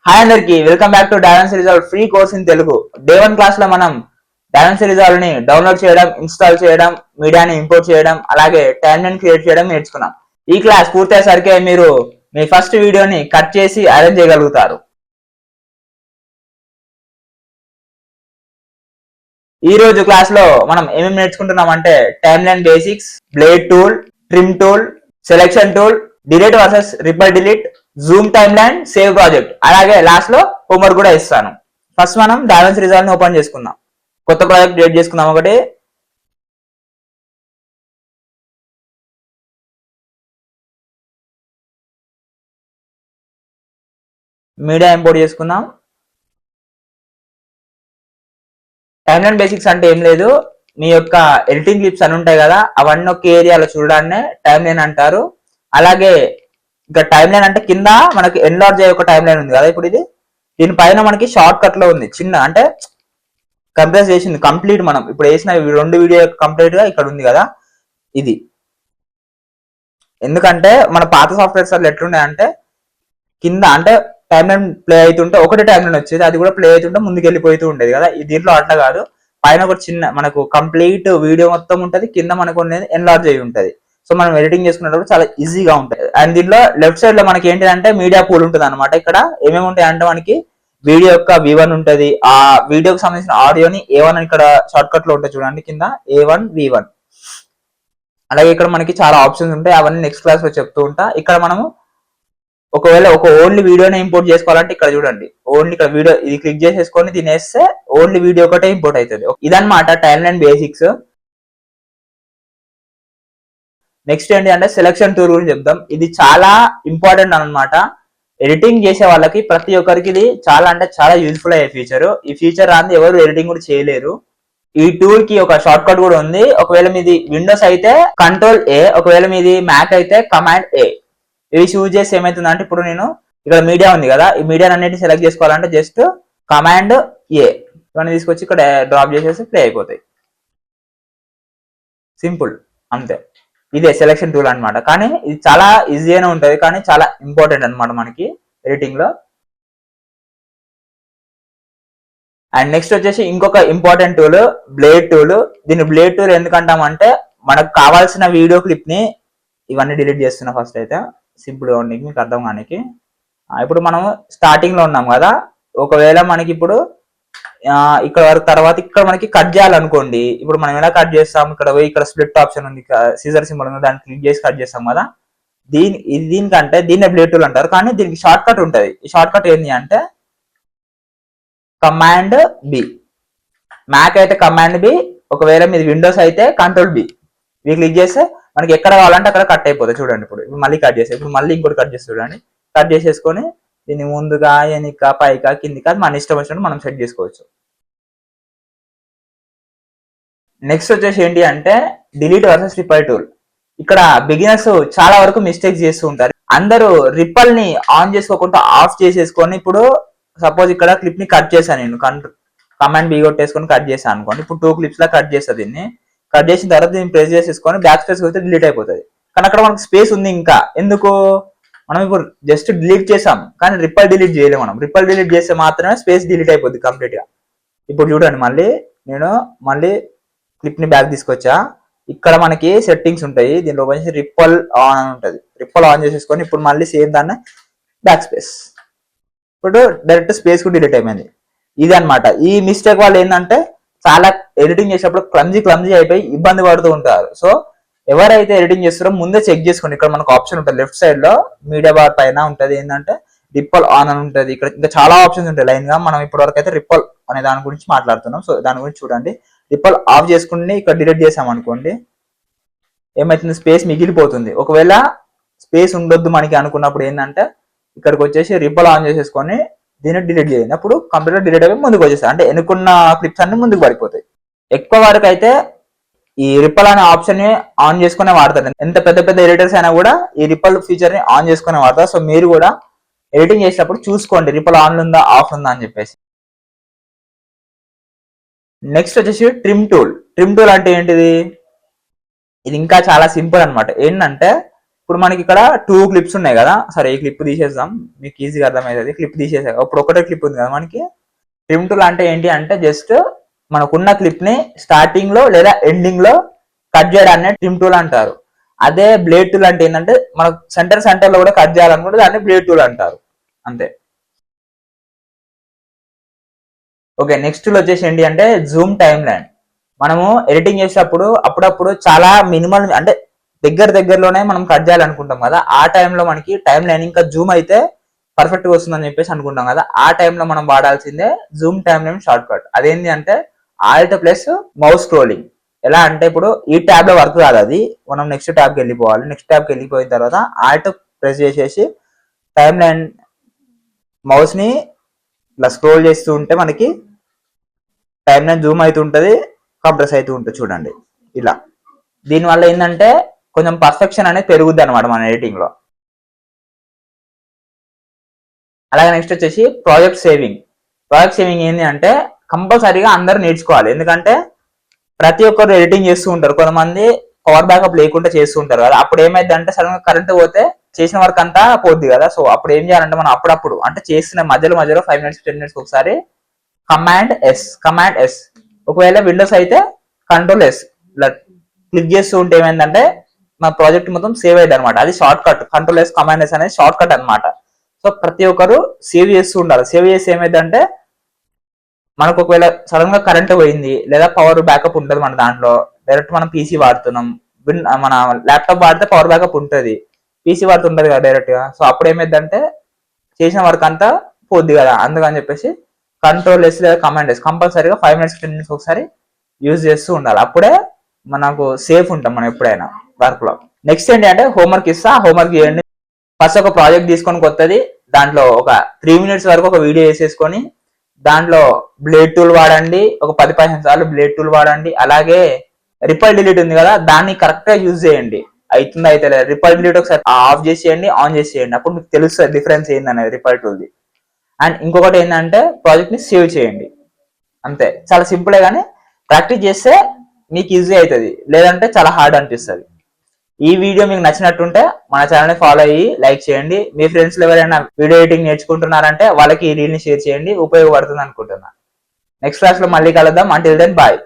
Hi అందరికి welcome back to dimension resolve free course in Telugu. Day 1 class లో మనం dimension resolve ని download చేయడం, ఇన్స్టాల్ చేయడం, మీడియాని ఇంపోర్ట్ చేయడం, అలాగే టైమ్ లైన్ క్రియేట్ చేయడం నేర్చుకున్నాం. ఈ క్లాస్ పూర్తయ్యేసరికి మీరు మీ ఫస్ట్ వీడియోని కట్ చేసి అరేంజ్ చేయగలుగుతారు. ఈ రోజు క్లాస్ లో మనం ఏమేమి నేర్చుకుంటున్నాం అంటే time line basics, blade tool, trim tool, selection tool, delete versus ripple delete, Zoom time line, save project, అలాగే లాస్ట్ లో హోంవర్క్ కూడా ఇస్తాను. ఫస్ట్ మనం డైమెన్షన్ రిజాల్వ్ ని ఓపెన్ చేసుకుందాం. కొత్త ప్రాజెక్ట్ క్రియేట్ చేసుకుందాం. ఒకటి మీడియా ఇంపోర్ట్ చేసుకుందాం. టైమ్ లైన్ బేసిక్స్ అంటే ఏం లేదు, మీ యొక్క ఎడిటింగ్ క్లిప్స్ అని ఉంటాయి కదా, అవన్నీ ఒక ఏరియాలో చూడడాన్ని టైమ్ లైన్ అంటారు. అలాగే ఇంకా టైమ్ లైన్ అంటే కింద మనకి ఎన్లార్జ్ అయ్యే ఒక టైమ్ లైన్ ఉంది కదా, ఇప్పుడు ఇది దీనిపైన మనకి షార్ట్ కట్ లో ఉంది చిన్న, అంటే కంప్రెస్ చేసింది కంప్లీట్. మనం ఇప్పుడు వేసిన రెండు వీడియో కంప్లీట్ గా ఇక్కడ ఉంది కదా ఇది. ఎందుకంటే మన పాత సాఫ్ట్వేర్స్ అట్లా ఎట్లుండే అంటే కింద అంటే టైమ్ లైన్ ప్లే అవుతుంటే ఒకటి టైమ్ లైన్ వచ్చేది, అది కూడా ప్లే అవుతుంటే ముందుకు వెళ్ళిపోతూ ఉండేది కదా. దీంట్లో అట్లా కాదు, పైన ఒక చిన్న మనకు కంప్లీట్ వీడియో మొత్తం ఉంటది, కింద మనకు ఎన్లార్జ్ అయి ఉంటది. సో మనం ఎడిటింగ్ చేసుకునేటప్పుడు చాలా ఈజీగా ఉంటుంది. అండ్ దీంట్లో లెఫ్ట్ సైడ్ లో మనకి ఏంటంటే మీడియా పూల్ ఉంటుంది అనమాట. ఇక్కడ ఏమేమి ఉంటాయి అంటే మనకి వీడియో యొక్క V1 ఉంటది, ఆ వీడియోకి సంబంధించిన ఆడియోని A1 అని ఇక్కడ షార్ట్ కట్ లో ఉంటుంది చూడండి, కింద A1 V1. అలాగే ఇక్కడ మనకి చాలా ఆప్షన్స్ ఉంటాయి, అవన్నీ నెక్స్ట్ క్లాస్ లో చెప్తూ ఉంటా. ఇక్కడ మనము ఒకవేళ ఒక ఓన్లీ వీడియోని ఇంపోర్ట్ చేసుకోవాలంటే ఇక్కడ చూడండి, ఓన్లీ ఇక్కడ వీడియో ఇది క్లిక్ చేసేసుకొని తినేస్తే ఓన్లీ వీడియో ఒకటే ఇంపోర్ట్ అవుతుంది. ఇదన్నమాట టైమ్ లైన్ బేసిక్స్. నెక్స్ట్ ఏంటి అంటే సెలక్షన్ టూల్ గురించి చెప్దాం. ఇది చాలా ఇంపార్టెంట్ అనమాట. ఎడిటింగ్ చేసే వాళ్ళకి ప్రతి ఒక్కరికి ఇది చాలా అంటే చాలా యూజ్ఫుల్ అయ్యే ఫీచర్. ఈ ఫీచర్ రాని ఎవరు ఎడిటింగ్ కూడా చేయలేరు. ఈ టూల్ కి ఒక షార్ట్ కట్ కూడా ఉంది. ఒకవేళ మీది విండోస్ అయితే Ctrl+A, ఒకవేళ మీది మ్యాక్ అయితే Command+A. ఇవి చూస్ చేసి ఏమైతుందంటే ఇప్పుడు నేను ఇక్కడ మీడియా ఉంది కదా, ఈ మీడియాని అన్నిటిని సెలెక్ట్ చేసుకోవాలంటే జస్ట్ Command+A ఇవన్నీ తీసుకొచ్చి ఇక్కడ డ్రాప్ చేసేసి ప్లే అయిపోతాయి. సింపుల్, అంతే. ఇదే సెలెక్షన్ టూల్ అనమాట. కానీ ఇది చాలా ఈజీగానే ఉంటుంది, కానీ చాలా ఇంపార్టెంట్ అనమాట మనకి ఎడిటింగ్ లో. అండ్ నెక్స్ట్ వచ్చేసి ఇంకొక ఇంపార్టెంట్ టూల్ బ్లేడ్ టూల్. దీన్ని బ్లేడ్ టూల్ ఎందుకంటామంటే మనకు కావాల్సిన వీడియో క్లిప్ ని ఇవన్నీ డిలీట్ చేస్తున్నా ఫస్ట్ అయితే సింపుల్ గా ఉండడానికి, మీకు అర్థం కానికి. ఇప్పుడు మనం స్టార్టింగ్ లో ఉన్నాం కదా, ఒకవేళ మనకి ఇప్పుడు ఇక్కడ వరకు తర్వాత ఇక్కడ మనకి కట్ చేయాలనుకోండి, ఇప్పుడు మనం ఎలా కట్ చేస్తాం, ఇక్కడ పోయి ఇక్కడ స్ప్లిట్ ఆప్షన్ ఉంది, సీజర్ సింబల్ ఉంది, దాన్ని క్లిక్ చేసి కట్ చేస్తాం కదా. దీనికంటే దీన్నే బ్లేడ్ టూల్ అంటారు, కానీ దీనికి షార్ట్ కట్ ఉంటుంది. ఈ షార్ట్ కట్ ఏంటి అంటే Command+B. మ్యాక్ అయితే Command+B, ఒకవేళ మీది విండోస్ అయితే Ctrl+B. ఇవి క్లిక్ చేస్తే మనకి ఎక్కడ కావాలంటే అక్కడ కట్ అయిపోతుంది. చూడండి ఇప్పుడు మళ్ళీ కట్ చేస్తే, ఇప్పుడు మళ్ళీ ఇంకోటి కట్ చేస్తే చూడండి, కట్ చేసేసుకొని దీన్ని ముందుగా వెనక పైకా కిందికా మన ఇష్టం వచ్చినట్టు మనం సెట్ చేసుకోవచ్చు. నెక్స్ట్ వచ్చేసి ఏంటి అంటే డిలీట్ వర్సెస్ రిపల్ టూల్. ఇక్కడ బిగినర్స్ చాలా వరకు మిస్టేక్స్ చేస్తూ ఉంటారు. అందరూ రిపల్ ని ఆన్ చేసుకోకుండా ఆఫ్ చేసేసుకొని, ఇప్పుడు సపోజ్ ఇక్కడ క్లిప్ ని కట్ చేశాను నేను, Command+B కొట్టేసుకొని కట్ చేశాను అనుకోండి. ఇప్పుడు 2 క్లిప్స్ లా కట్ చేస్తా. దీన్ని కట్ చేసిన తర్వాత దీన్ని ప్రెస్ చేసేసుకొని బ్యాక్ స్పేస్ వస్తే డిలీట్ అయిపోతుంది. కానీ అక్కడ మనకు స్పేస్ ఉంది ఇంకా. ఎందుకు? మనం ఇప్పుడు జస్ట్ డిలీట్ చేసాం, కానీ రిపల్ డిలీట్ చేయలేము. మనం రిపల్ డిలీట్ చేస్తే మాత్రమే స్పేస్ డిలీట్ అయిపోద్ది కంప్లీట్ గా. ఇప్పుడు చూడండి, నేను మళ్ళీ క్లిప్ ని బ్యాక్ తీసుకొచ్చా. ఇక్కడ మనకి సెట్టింగ్స్ ఉంటాయి, దీనిలో వచ్చి రిపల్ ఆన్ అని ఉంటుంది. రిపల్ ఆన్ చేసేసుకొని ఇప్పుడు మళ్ళీ సేమ్ దాన్ని బ్యాక్ స్పేస్, ఇప్పుడు డైరెక్ట్ స్పేస్ కు డిలీట్ అయిపోయింది. ఇది అనమాట. ఈ మిస్టేక్ వాళ్ళు ఏంటంటే చాలా ఎడిటింగ్ చేసేటప్పుడు క్లమ్జీ అయిపోయి ఇబ్బంది పడుతూ ఉంటారు. సో ఎవరైతే ఎడిటింగ్ చేస్తారో ముందే చెక్ చేసుకోండి. ఇక్కడ మనకు ఆప్షన్ ఉంటుంది లెఫ్ట్ సైడ్ లో, మీడియా బార్ పైన ఉంటుంది ఏంటంటే రిపల్ ఆన్ అని ఉంటుంది. ఇక్కడ ఇంకా చాలా ఆప్షన్స్ ఉంటాయి లైన్ గా. మనం ఇప్పటి వరకు అయితే రిపల్ అనే దాని గురించి మాట్లాడుతున్నాం. సో దాని గురించి చూడండి. రిపల్ ఆఫ్ చేసుకుని ఇక్కడ డిలీట్ చేసాం అనుకోండి, ఏమైతుంది, స్పేస్ మిగిలిపోతుంది. ఒకవేళ స్పేస్ ఉండొద్దు మనకి అనుకున్నప్పుడు ఏంటంటే ఇక్కడికి వచ్చేసి రిపల్ ఆన్ చేసేసుకొని దీన్ని డిలీట్ చేయండి. అప్పుడు కంప్లీట్ డిలీట్ అయిపోయి ముందుకు వచ్చేస్తాయి, అంటే ఎన్నుకున్న క్లిప్స్ అన్ని ముందుకు పడిపోతాయి. ఎక్కువ వరకు అయితే ఈ రిపల్ అనే ఆప్షన్ ని ఆన్ చేసుకునే వాడతారు. ఎంత పెద్ద పెద్ద ఎడిటర్స్ అయినా కూడా ఈ రిపల్ ఫీచర్ ని ఆన్ చేసుకునే వాడతారు. సో మీరు కూడా ఎడిటింగ్ చేసేటప్పుడు చూసుకోండి రిపల్ ఆన్ ఉందా ఆఫ్ ఉందా అని చెప్పేసి. నెక్స్ట్ వచ్చేసి ట్రిమ్ టూల్. ట్రిమ్ టూల్ అంటే ఏంటిది? ఇది ఇంకా చాలా సింపుల్ అనమాట. ఏంటంటే ఇప్పుడు మనకి ఇక్కడ 2 క్లిప్స్ ఉన్నాయి కదా, సరే ఈ క్లిప్ తీసేద్దాం మీకు ఈజీగా అర్థమవుతుంది. క్లిప్ తీసేసా, ఇప్పుడు ఒకటే క్లిప్ ఉంది కదా మనకి. ట్రిమ్ టూల్ అంటే ఏంటి అంటే జస్ట్ మనకున్న క్లిప్ ని స్టార్టింగ్ లో లేదా ఎండింగ్ లో కట్ చేయడాన్ని ట్రిమ్ టూల్ అంటారు. అదే బ్లేడ్ టూల్ అంటే ఏంటంటే మనకు సెంటర్ లో కూడా కట్ చేయాలనుకుంటే దాన్ని బ్లేడ్ టూల్ అంటారు, అంతే. ఓకే, నెక్స్ట్ టూల్ వచ్చేసి ఏంటి అంటే జూమ్ టైమ్ లైన్. మనము ఎడిటింగ్ చేసేటప్పుడు అప్పుడప్పుడు చాలా మినిమల్ అంటే దగ్గరలోనే మనం కట్ చేయాలనుకుంటాం కదా, ఆ టైంలో మనకి టైం లైన్ ఇంకా జూమ్ అయితే పర్ఫెక్ట్ గా వస్తుందని చెప్పేసి అనుకుంటాం కదా, ఆ టైంలో మనం వాడాల్సిందే Zoom time line short cut. అదేంటి అంటే ఆల్ట్ ప్లస్ మౌస్ స్క్రోలింగ్. ఎలా అంటే ఇప్పుడు ఈ ట్యాబ్ లో వర్క్ కాదు, అది మనం నెక్స్ట్ ట్యాబ్కి వెళ్ళిపోవాలి. నెక్స్ట్ ట్యాబ్కి వెళ్ళిపోయిన తర్వాత ఆల్ట్ ప్రెస్ చేసేసి టైం లైన్ మౌస్ ని ఇలా స్క్రోల్ చేస్తూ ఉంటే మనకి టైం లైన్ జూమ్ అవుతుంటది, కంప్రెస్ అవుతూ ఉంటుంది చూడండి ఇలా. దీనివల్ల ఏంటంటే కొంచెం పర్ఫెక్షన్ అనేది పెరుగుద్ది అనమాట మన ఎడిటింగ్ లో. అలాగే నెక్స్ట్ వచ్చేసి ప్రాజెక్ట్ సేవింగ్. ప్రాజెక్ట్ సేవింగ్ ఏంటి అంటే కంపల్సరీగా అందరూ నేర్చుకోవాలి. ఎందుకంటే ప్రతి ఒక్కరు ఎడిటింగ్ చేస్తూ ఉంటారు, కొంతమంది పవర్ బ్యాకప్ లేకుండా చేస్తూ ఉంటారు కదా. అప్పుడు ఏమైంది అంటే సడన్ గా కరెంట్ పోతే చేసిన వర్క్ అంతా పోద్ది కదా. సో అప్పుడు ఏం చేయాలంటే మనం అప్పుడప్పుడు అంటే చేసిన మధ్యలో 5 minutes 10 minutes ఒకసారి కమాండ్ ఎస్, ఒకవేళ విండోస్ అయితే కంట్రోల్ S ఇలా క్లిక్ చేస్తూ ఉంటే ఏమైందంటే మా ప్రాజెక్ట్ మొత్తం సేవ్ అయ్యింది అనమాట. అది shortcut. Control command S అనేది షార్ట్ కట్ అనమాట. సో ప్రతి ఒక్కరు సేవ్ చేస్తూ ఉండాలి. సేవ్ చేసి ఏమైందంటే మనకు ఒకవేళ సడన్ గా కరెంట్ పోయింది లేదా పవర్ బ్యాకప్ ఉంటుంది మన దాంట్లో, డైరెక్ట్ మనం పీసీ వాడుతున్నాం, మన ల్యాప్టాప్ వాడితే పవర్ బ్యాకప్ ఉంటుంది, పీసీ వాడుతుంటది కదా డైరెక్ట్ గా. సో అప్పుడు ఏమైందంటే చేసిన వర్క్ అంతా పోద్ది కదా. అందుకని చెప్పేసి కంట్రోల్ S లేదా కమాండ్ S కంపల్సరీగా 5 minutes 10 minutes ఒకసారి యూజ్ చేస్తూ ఉండాలి. అప్పుడే మనకు సేఫ్ ఉంటాం మనం ఎప్పుడైనా వర్క్ లో. నెక్స్ట్ ఏంటి అంటే హోంవర్క్ ఇస్తా, హోంవర్క్ చేయండి. ఫస్ట్ ఒక ప్రాజెక్ట్ తీసుకొని కొత్తది, దాంట్లో ఒక 3 minutes వరకు ఒక వీడియో వేసేసుకొని దాంట్లో బ్లేడ్ టూల్ వాడండి, ఒక 10-15 సార్లు బ్లేడ్ టూల్ వాడండి. అలాగే రిపల్ డిలీట్ ఉంది కదా, దాన్ని కరెక్ట్ గా యూజ్ చేయండి. అవుతుందా అయితే లేదు, రిపల్ డిలీట్ ఒకసారి ఆఫ్ చేసేయండి, ఆన్ చేసేయండి, అప్పుడు మీకు తెలుస్తుంది డిఫరెన్స్ ఏందనేది రిపల్ టూల్ది. అండ్ ఇంకొకటి ఏంటంటే ప్రాజెక్ట్ ని సేవ్ చేయండి, అంతే. చాలా సింపుల్ కానీ ప్రాక్టీస్ చేస్తే మీకు ఈజీ అవుతుంది, లేదంటే చాలా హార్డ్ అనిపిస్తుంది. ఈ వీడియో మీకు నచ్చినట్టుంటే మన ఛానల్ ని ఫాలో అయ్యి లైక్ చేయండి. మీ ఫ్రెండ్స్ ఎవరైనా వీడియో ఎడిటింగ్ నేర్చుకుంటున్నారంటే వాళ్ళకి ఈ రీల్ ని షేర్ చేయండి, ఉపయోగపడుతుంది అనుకుంటున్నా. నెక్స్ట్ క్లాస్ లో మళ్ళీ కలుద్దాం. Until then bye.